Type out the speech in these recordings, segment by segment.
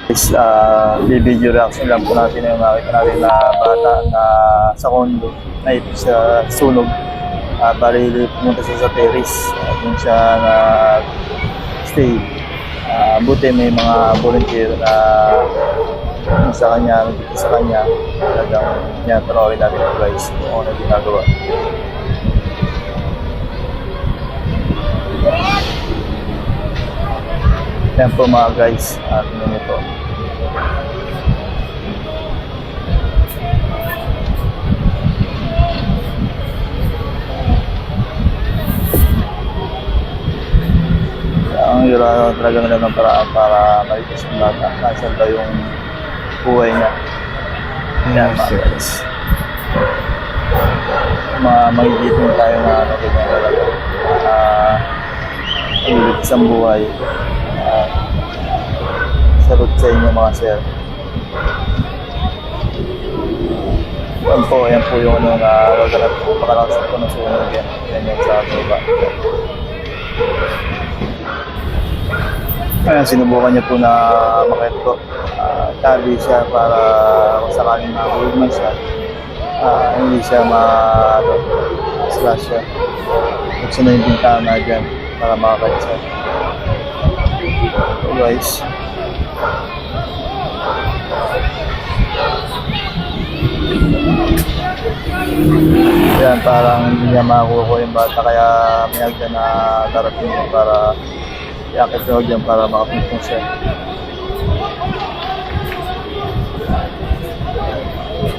Guys, video reaction lang po natin yung makita natin na bata na sa condo na ito sa sunog. Bali, pumunta siya sa terrace. Doon siya na-stay. Buti may mga volunteer na sa kanya, talagang tinatanawin natin ito guys kung ano ginagawa. Yan po mga guys, tingnan nyo po. Ang hira talaga nila ng paraan para malitis yung bata. Nasaan ba yung buhay niya? Yan mga guys. Magigitin tayo na ganyan talaga. Malitis ang buhay. Salute sa inyo mga sir. Yan po yung ano na gaganap po. Pakalakas po ng sunog yan. Yan yung sa baba. Ayan, sinubukan niya po na makito. Tabi siya para kung sakaling mahulog man siya. Hindi siya ma-slash siya. Buksan na yung bintana dyan para makakait siya. So guys. Yan, parang hindi niya makakuha yung bata kaya may agad na darating niya para iakit siya dyan para makapuntong siya.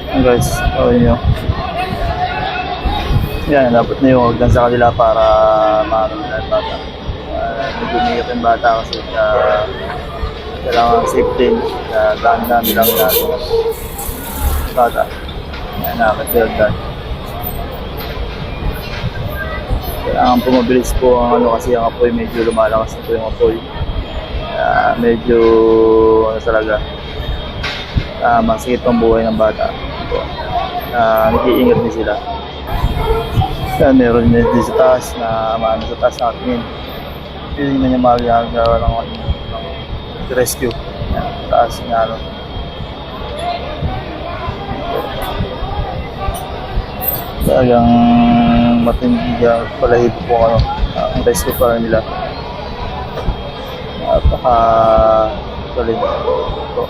Yan guys, gawin nyo. Yan, dapat na yung hagdan sa kanila para maano nila yung bata. Nagumiyot yung bata kasi kailangan safety. Dahan-dahan lang natin bata. Yan, nakakasirdan. Kailangan pumabilis po ang ano kasi ang apoy, medyo lumalakas na po yung apoy. Medyo ano talaga, masikip ang buhay ng bata. Nag-iingat din sila. Yan, meron din sa taas na maano sa taas na atin. Piling na niya magagawa ng rescue. Yan, taas na ano. Talagang matindi palahibo po ano, ang rescue para nila. Napaka-galing po.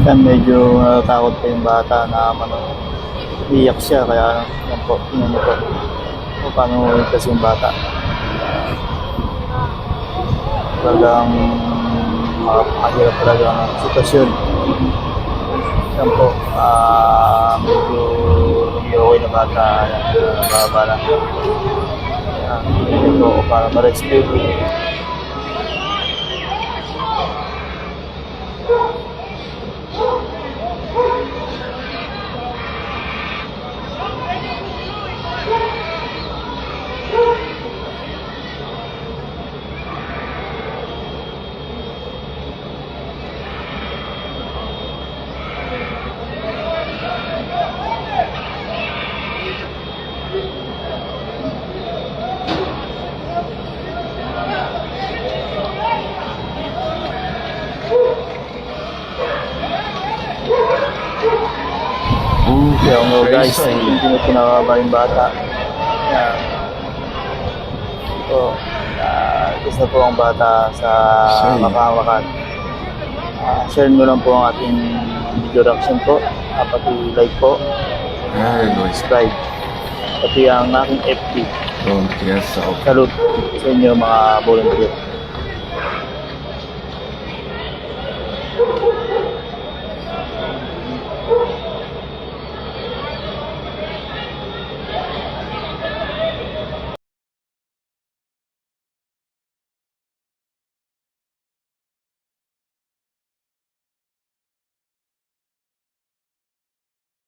Yan, medyo natatakot pa yung bata na iyak siya kaya yan po, tingnan niyo po kung paano iligtas yung bata. Talagang mahirap talaga ang sitwasyon. Yan po, medyo hindi okay na bata, nababa lang. Ito para ma-rescue. Yung guys, hindi mo pinakaba yung bata. Yan. Ito, gusto po ang bata sa makahawakan. Share nyo lang po ang ating video reaction po. Pati like po. Subscribe. Pati ang aking FB. Salute sa inyo mga volunteer.